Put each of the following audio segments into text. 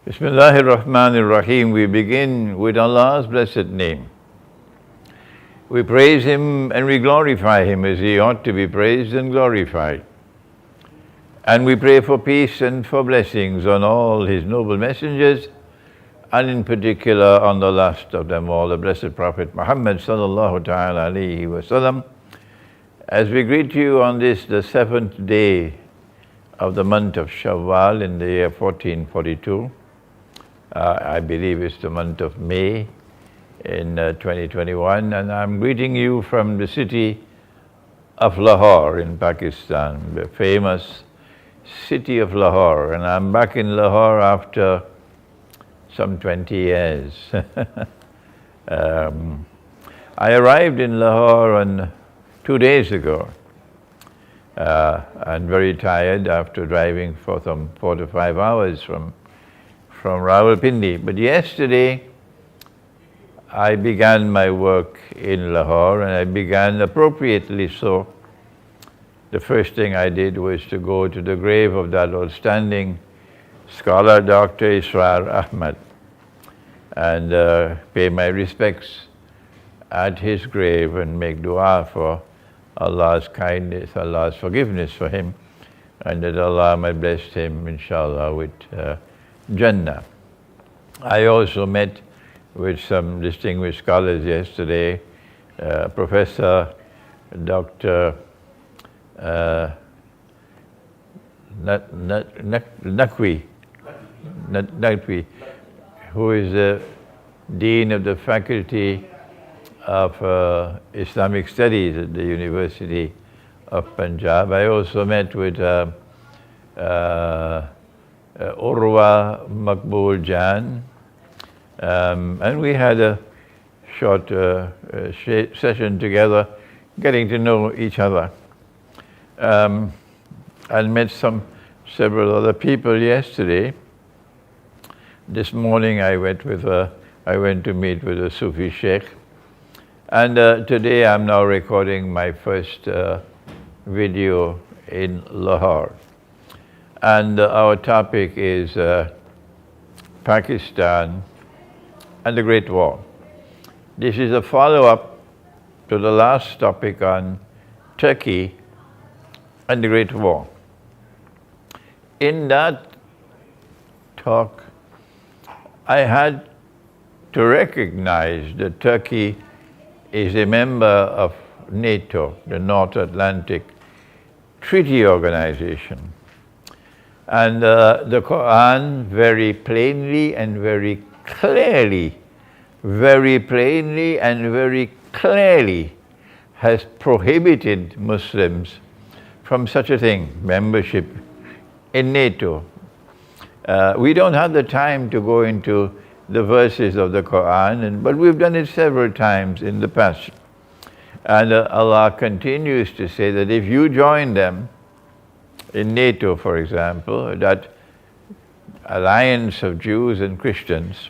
Bismillahir Rahmanir Rahim. We begin with Allah's blessed name. We praise Him and we glorify Him as He ought to be praised and glorified. And we pray for peace and for blessings on all His noble messengers, and in particular on the last of them all, the blessed Prophet Muhammad sallallahu ta'ala alayhi wa sallam. As we greet you on this, the 7th day of the month of Shawwal in the year 1442, I believe it's the month of May in 2021, and I'm greeting you from the city of Lahore in Pakistan, the famous city of Lahore. And I'm back in Lahore after some 20 years. I arrived in Lahore 2 days ago, and very tired after driving for some 4 to 5 hours from Rawalpindi. But yesterday I began my work in Lahore, and I began appropriately so. The first thing I did was to go to the grave of that outstanding scholar, Dr. Israr Ahmad, and pay my respects at his grave and make dua for Allah's kindness, Allah's forgiveness for him, and that Allah might bless him, inshallah, with Jannah. I also met with some distinguished scholars yesterday, Professor Dr. Naqvi, who is the Dean of the Faculty of Islamic Studies at the University of Punjab. I also met with Urwa Maqbool Jan, and we had a short session together, getting to know each other. I met several other people yesterday. This morning I went to meet with a Sufi Sheikh, and today I'm now recording my first video in Lahore. And our topic is Pakistan and the Great War. This is a follow-up to the last topic on Turkey and the Great War. In that talk, I had to recognize that Turkey is a member of NATO, the North Atlantic Treaty Organization. And the Quran very plainly and very clearly has prohibited Muslims from such a thing, membership in NATO. We don't have the time to go into the verses of the Quran, but we've done it several times in the past. And Allah continues to say that if you join them, in NATO, for example, that alliance of Jews and Christians,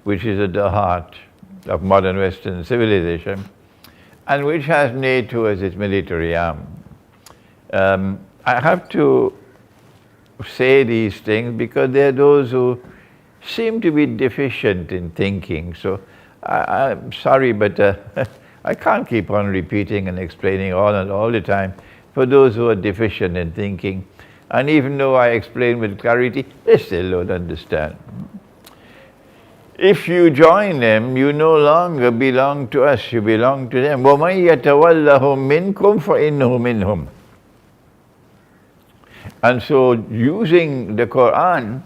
which is at the heart of modern Western civilization, and which has NATO as its military arm. I have to say these things because there are those who seem to be deficient in thinking. So I'm sorry, but I can't keep on repeating and explaining all the time for those who are deficient in thinking. And even though I explain with clarity, they still don't understand. If you join them, you no longer belong to us, you belong to them. وَمَنْ يَتَوَلَّهُمْ مِنْكُمْ فَإِنَّهُ مِنْهُمْ. And so using the Quran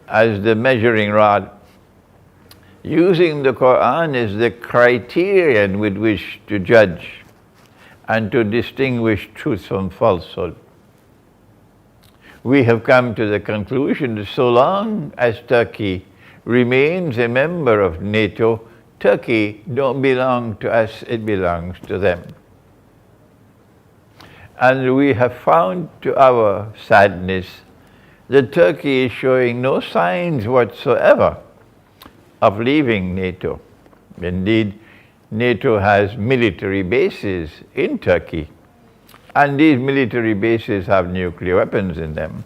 as the measuring rod, using the Quran as the criterion with which to judge and to distinguish truth from falsehood, we have come to the conclusion that so long as Turkey remains a member of NATO, Turkey don't belong to us, it belongs to them. And we have found, to our sadness, that Turkey is showing no signs whatsoever of leaving NATO. Indeed, NATO has military bases in Turkey, and these military bases have nuclear weapons in them.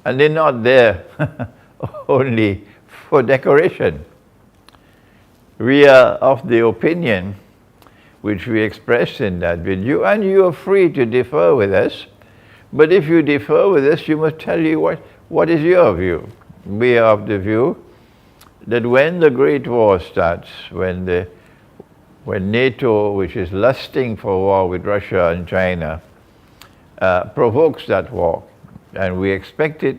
And they're not there only for decoration. We are of the opinion which we expressed in that video, and you are free to differ with us, but if you differ with us, you must tell you what is your view. We are of the view that when the Great War starts, when NATO, which is lusting for war with Russia and China, provokes that war, and we expect it,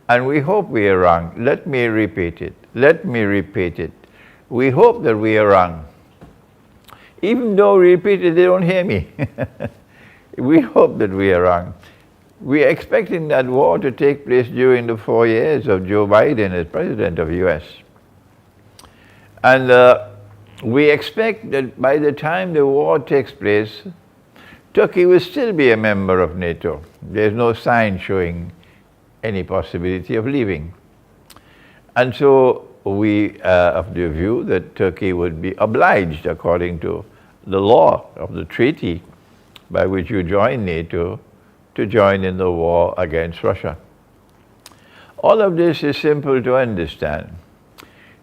and we hope we are wrong. Let me repeat it. We hope that we are wrong. Even though we repeat it, they don't hear me. We hope that we are wrong. We are expecting that war to take place during the 4 years of Joe Biden as President of the US. And we expect that by the time the war takes place, Turkey will still be a member of NATO. There's no sign showing any possibility of leaving. And so we are of the view that Turkey would be obliged, according to the law of the treaty by which you join NATO, to join in the war against Russia. All of this is simple to understand.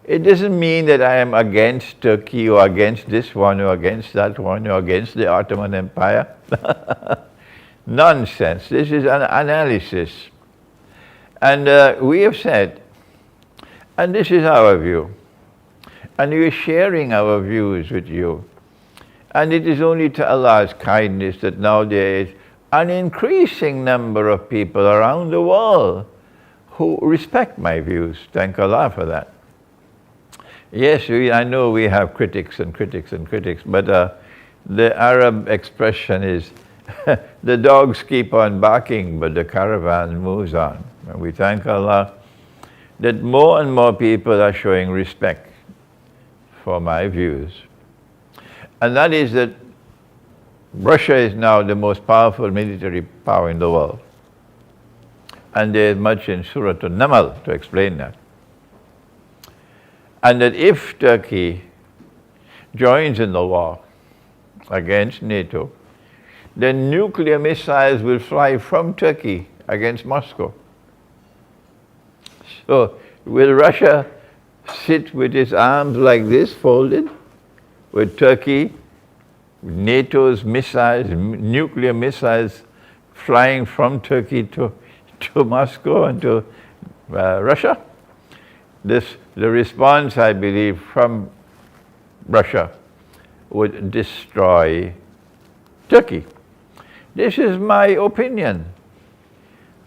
It doesn't mean that I am against Turkey or against this one or against that one or against the Ottoman Empire. Nonsense. This is an analysis. And we have said, and this is our view, and we are sharing our views with you. And it is only to Allah's kindness that now there is an increasing number of people around the world who respect my views. Thank Allah for that. Yes, I know we have critics and critics and critics, but the Arab expression is, the dogs keep on barking, but the caravan moves on. And we thank Allah that more and more people are showing respect for my views. And that is that Russia is now the most powerful military power in the world. And there is much in Surah An-Naml to explain that. And that if Turkey joins in the war against NATO, then nuclear missiles will fly from Turkey against Moscow. So will Russia sit with its arms like this, folded, with Turkey, NATO's missiles, nuclear missiles flying from Turkey to Moscow and to Russia? The response, I believe, from Russia would destroy Turkey. This is my opinion.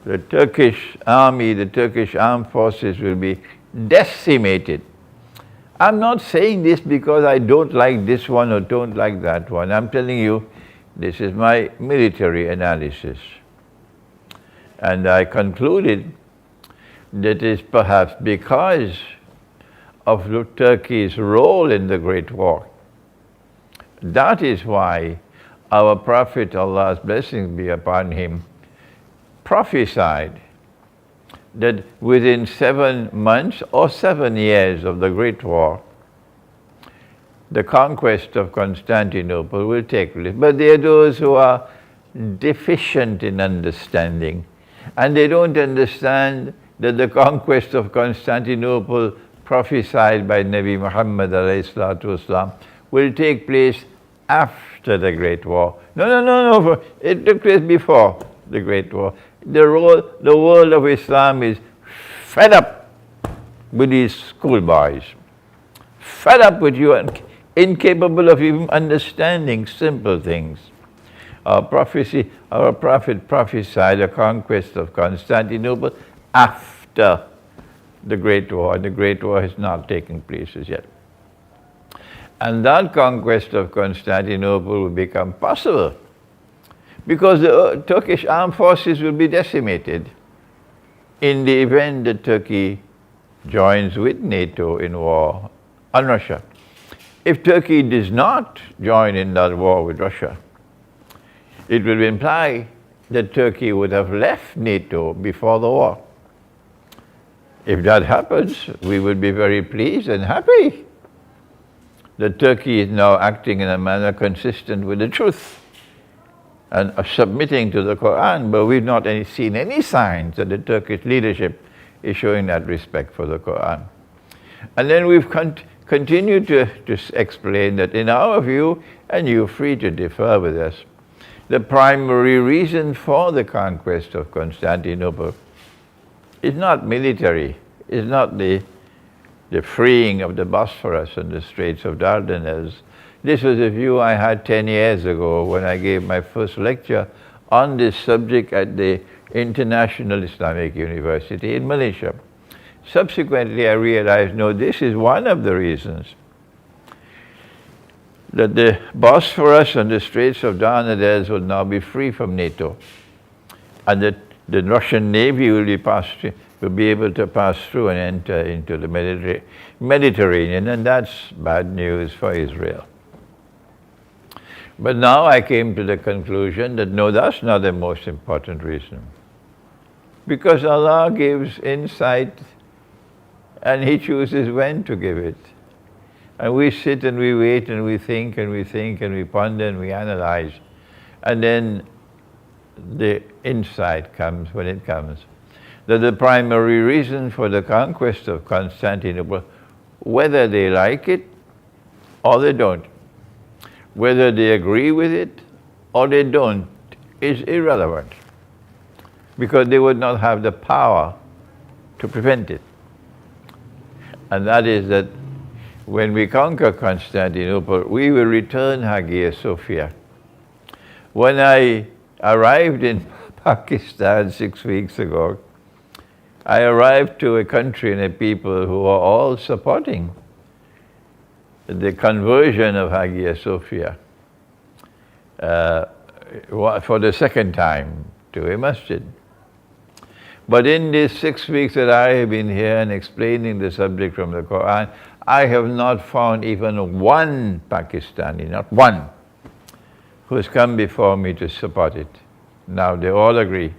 The Turkish army, the Turkish armed forces will be decimated. I'm not saying this because I don't like this one or don't like that one. I'm telling you, this is my military analysis. And I concluded that is perhaps because of Turkey's role in the Great War. That is why our Prophet, Allah's blessings be upon him, prophesied that within 7 months or 7 years of the Great War, the conquest of Constantinople will take place. But there are those who are deficient in understanding, and they don't understand that the conquest of Constantinople prophesied by Nabi Muhammad ﷺ will take place after the Great War. No. It took place before the Great War. The world of Islam is fed up with these schoolboys, fed up with you and incapable of even understanding simple things. Our prophet prophesied the conquest of Constantinople after the Great War, and the Great War has not taken place as yet. And that conquest of Constantinople will become possible because the Turkish armed forces will be decimated in the event that Turkey joins with NATO in war on Russia. If Turkey does not join in that war with Russia, it will imply that Turkey would have left NATO before the war. If that happens, we would be very pleased and happy that Turkey is now acting in a manner consistent with the truth. and submitting to the Quran, but we've not seen any signs that the Turkish leadership is showing that respect for the Quran. And then we've continued to explain that in our view, and you're free to differ with us, the primary reason for the conquest of Constantinople is not military, is not the freeing of the Bosphorus and the Straits of Dardanelles. This was a view I had 10 years ago when I gave my first lecture on this subject at the International Islamic University in Malaysia. Subsequently, I realized, no, this is one of the reasons that the Bosphorus and the Straits of Dardanelles will now be free from NATO, and that the Russian Navy will be able to pass through and enter into the Mediterranean, and that's bad news for Israel. But now I came to the conclusion that no, that's not the most important reason. Because Allah gives insight and He chooses when to give it. And we sit and we wait and we think and we think and we ponder and we analyze. And then the insight comes when it comes. That the primary reason for the conquest of Constantinople, whether they like it or they don't, whether they agree with it or they don't, is irrelevant. Because they would not have the power to prevent it. And that is that when we conquer Constantinople, we will return Hagia Sophia. When I arrived in Pakistan 6 weeks ago, I arrived to a country and a people who are all supporting the conversion of Hagia Sophia for the second time to a masjid. But in these 6 weeks that I have been here and explaining the subject from the Quran, I have not found even one Pakistani, not one, who has come before me to support it. Now they all agree,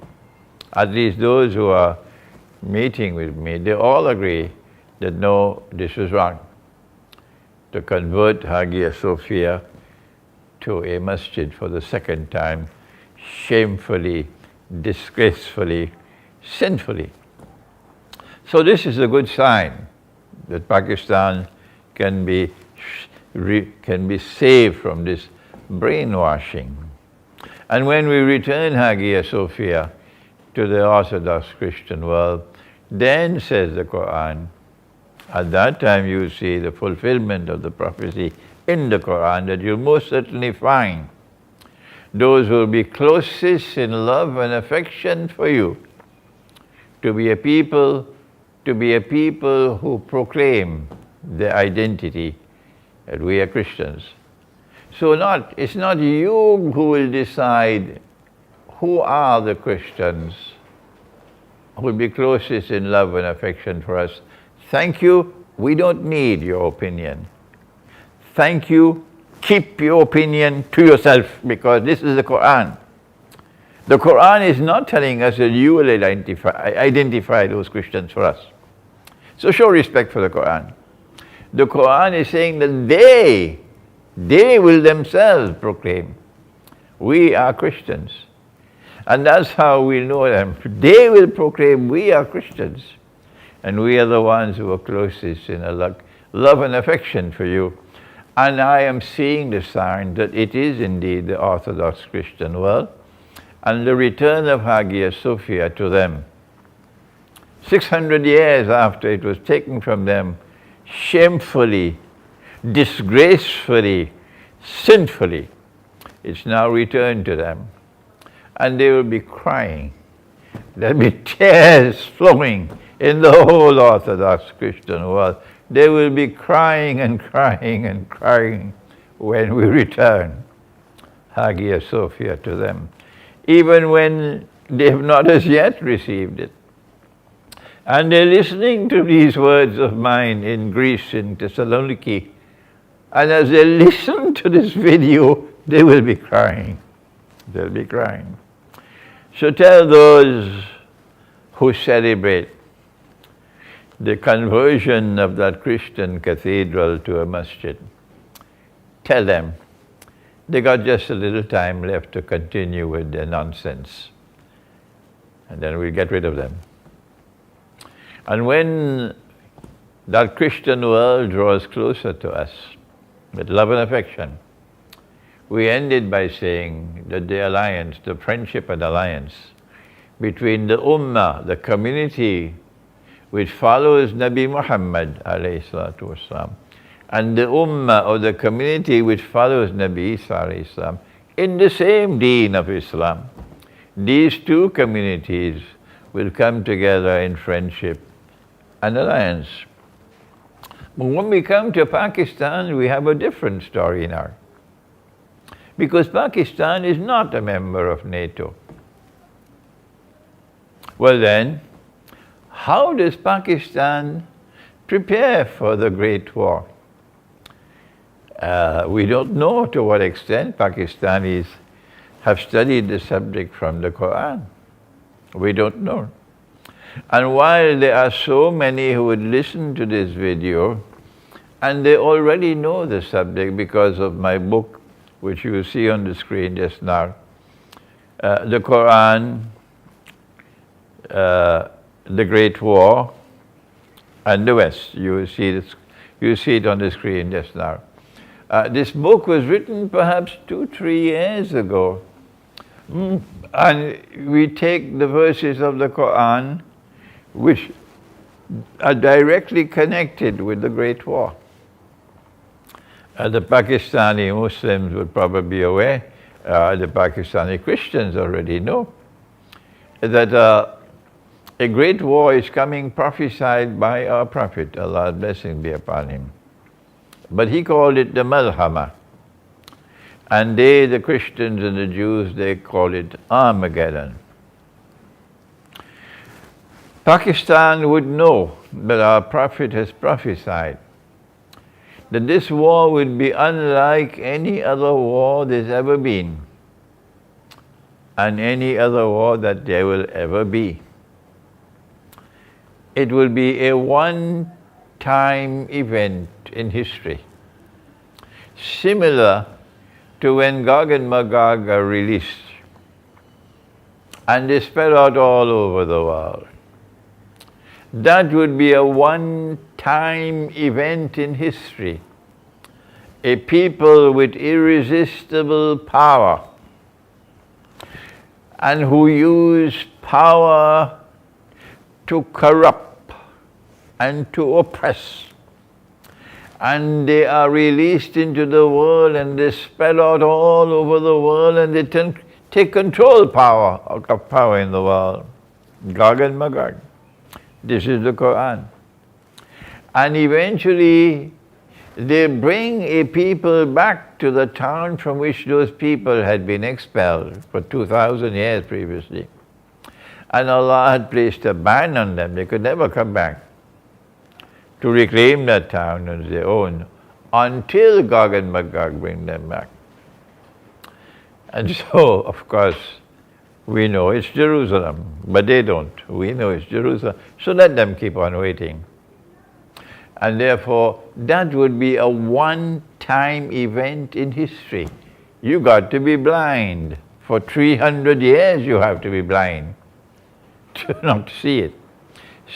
at least those who are meeting with me, they all agree that no, this was wrong. To convert Hagia Sophia to a masjid for the second time, shamefully, disgracefully, sinfully. So this is a good sign that Pakistan can be saved from this brainwashing. And when we return Hagia Sophia to the Orthodox Christian world, then, says the Quran, at that time you see the fulfillment of the prophecy in the Quran that you'll most certainly find those who will be closest in love and affection for you, to be a people who proclaim their identity that we are Christians. So it's not you who will decide who are the Christians who will be closest in love and affection for us. Thank you, we don't need your opinion. Thank you, keep your opinion to yourself, because this is the Quran. The Quran is not telling us that you will identify those Christians for us. So show respect for the Quran. The Quran is saying that they will themselves proclaim, we are Christians. And that's how we know them. They will proclaim, we are Christians. And we are the ones who are closest in love and affection for you. And I am seeing the sign that it is indeed the Orthodox Christian world, and the return of Hagia Sophia to them, 600 years after it was taken from them, shamefully, disgracefully, sinfully, it's now returned to them. And they will be crying. There will be tears flowing in the whole Orthodox Christian world. They will be crying and crying and crying when we return Hagia Sophia to them, even when they have not as yet received it. And they're listening to these words of mine in Greece, in Thessaloniki, and as they listen to this video, they will be crying. They'll be crying. So tell those who celebrate the conversion of that Christian cathedral to a masjid, tell them they got just a little time left to continue with their nonsense. And then we'll get rid of them. And when that Christian world draws closer to us with love and affection, we ended by saying that the alliance, the friendship and alliance between the Ummah, the community which follows Nabi Muhammad alayhi salatu wasalam, and the Ummah or the community which follows Nabi Isa alayhi salam, in the same deen of Islam, these two communities will come together in friendship and alliance. But when we come to Pakistan, we have a different story now. Because Pakistan is not a member of NATO. Well then, how does Pakistan prepare for the Great War? We don't know to what extent Pakistanis have studied the subject from the Quran. We don't know. And while there are so many who would listen to this video, and they already know the subject because of my book, which you will see on the screen just now, the Quran, the Great War, and the West. You will see it on the screen just now. This book was written perhaps 2-3 years ago. And we take the verses of the Quran which are directly connected with the Great War. The Pakistani Muslims would probably be aware, the Pakistani Christians already know, that a great war is coming prophesied by our Prophet, Allah's blessing be upon him. But he called it the Malhama. And they, the Christians and the Jews, they call it Armageddon. Pakistan would know that our Prophet has prophesied that this war would be unlike any other war there's ever been and any other war that there will ever be. It will be a one-time event in history, similar to when Gog and Magog are released and they spread out all over the world. That would be a one-time event in history. A people with irresistible power and who use power to corrupt and to oppress. And they are released into the world and they spread out all over the world and they take control of power in the world. Gog and Magog. This is the Quran. And eventually they bring a people back to the town from which those people had been expelled for 2,000 years previously. And Allah had placed a ban on them. They could never come back to reclaim that town as their own until Gog and Magog bring them back. And so, of course, we know it's Jerusalem, but they don't. We know it's Jerusalem, so let them keep on waiting. And therefore, that would be a one-time event in history. You got to be blind. For 300 years you have to be blind to not see it.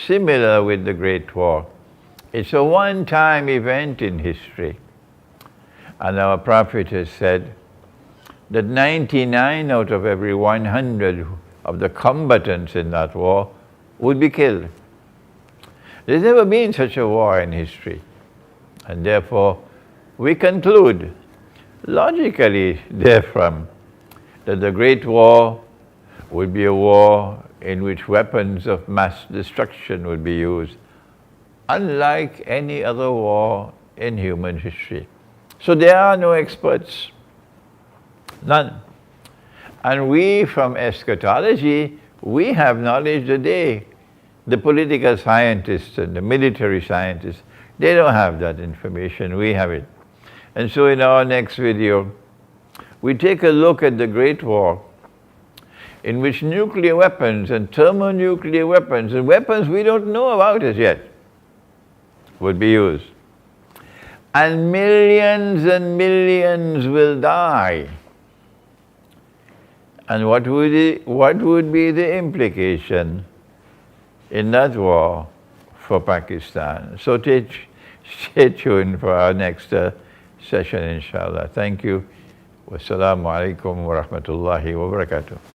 Similar with the Great War. It's a one-time event in history. And our Prophet has said that 99 out of every 100 of the combatants in that war would be killed. There's never been such a war in history. And therefore, we conclude, logically therefrom, that the Great War would be a war in which weapons of mass destruction would be used, unlike any other war in human history. So there are no experts. None. And we from eschatology, we have knowledge today. The political scientists and the military scientists, they don't have that information, we have it. And so in our next video, we take a look at the Great War, in which nuclear weapons and thermonuclear weapons and weapons we don't know about as yet would be used. and millions will die. And what would be the implication in that war for Pakistan? So stay tuned for our next session, inshallah. Thank you. Wassalamu alaikum wa rahmatullahi wa barakatuh.